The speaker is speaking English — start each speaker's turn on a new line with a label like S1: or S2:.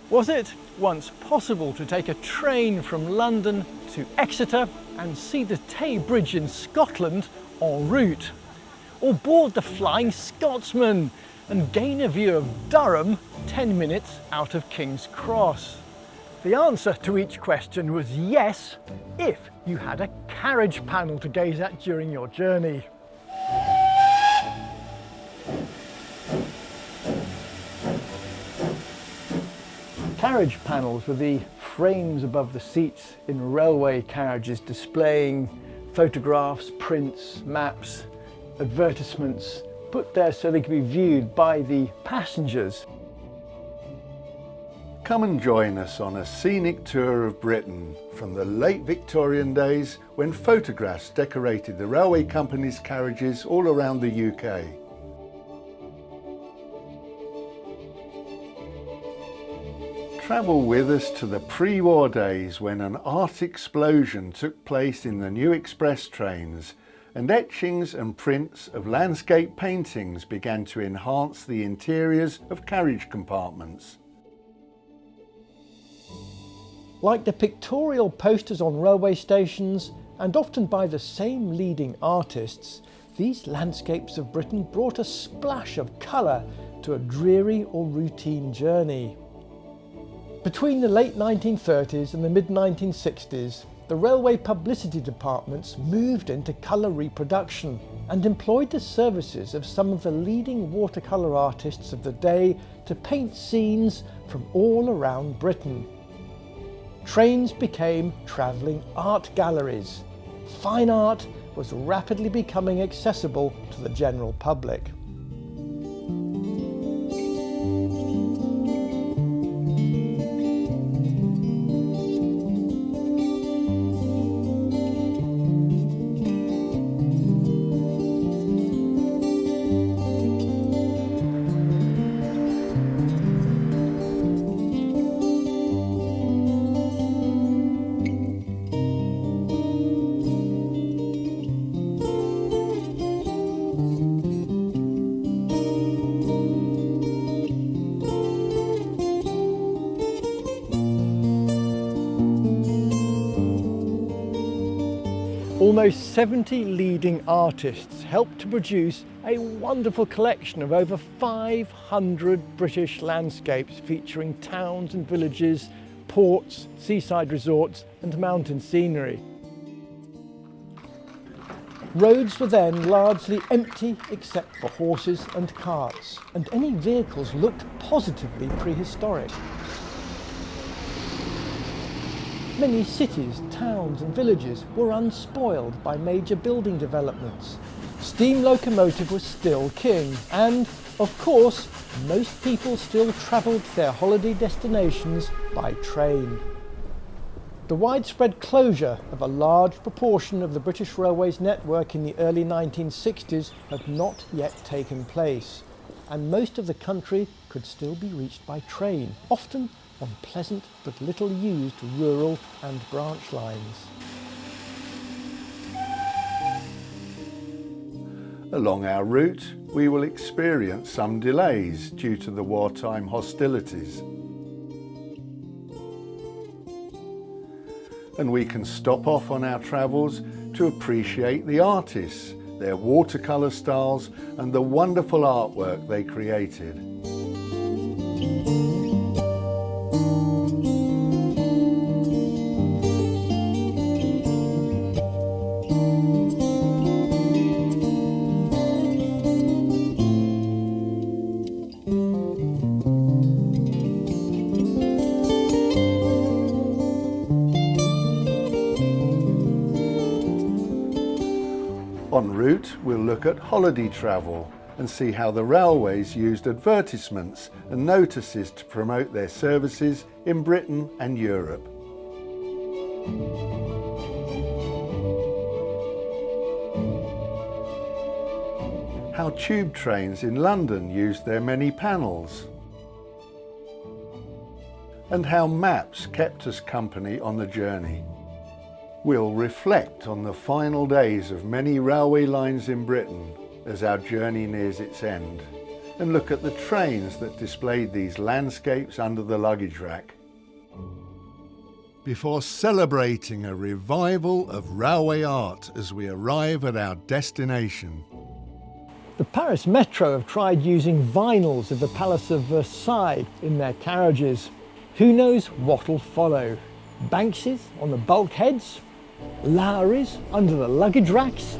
S1: Was it once possible to take a train from London to Exeter and see the Tay Bridge in Scotland en route? Or board the Flying Scotsman and gain a view of Durham 10 minutes out of King's Cross? The answer to each question was yes, if you had a carriage panel to gaze at during your journey. Carriage panels were the frames above the seats in railway carriages displaying photographs, prints, maps, advertisements, put there so they could be viewed by the passengers.
S2: Come and join us on a scenic tour of Britain from the late Victorian days when photographs decorated the railway company's carriages all around the UK. Travel with us to the pre-war days when an art explosion took place in the new express trains and etchings and prints of landscape paintings began to enhance the interiors of carriage compartments.
S1: Like the pictorial posters on railway stations, and often by the same leading artists, these landscapes of Britain brought a splash of colour to a dreary or routine journey. Between the late 1930s and the mid-1960s, the railway publicity departments moved into colour reproduction and employed the services of some of the leading watercolour artists of the day to paint scenes from all around Britain. Trains became travelling art galleries. Fine art was rapidly becoming accessible to the general public. Almost 70 leading artists helped to produce a wonderful collection of over 500 British landscapes featuring towns and villages, ports, seaside resorts and mountain scenery. Roads were then largely empty except for horses and carts, and any vehicles looked positively prehistoric. Many cities, towns and villages were unspoiled by major building developments. Steam locomotive was still king and, of course, most people still travelled to their holiday destinations by train. The widespread closure of a large proportion of the British Railways network in the early 1960s had not yet taken place, and most of the country could still be reached by train, often on pleasant but little used rural and branch lines.
S2: Along our route, we will experience some delays due to the wartime hostilities. And we can stop off on our travels to appreciate the artists, their watercolour styles and the wonderful artwork they created. En route, we'll look at holiday travel and see how the railways used advertisements and notices to promote their services in Britain and Europe. How tube trains in London used their many panels. And how maps kept us company on the journey. We'll reflect on the final days of many railway lines in Britain as our journey nears its end. and look at the trains that displayed these landscapes under the luggage rack. Before celebrating a revival of railway art as we arrive at our destination.
S1: The Paris Metro have tried using vinyls of the Palace of Versailles in their carriages. Who knows what'll follow? Banksy's on the bulkheads? Lowry's under the luggage racks?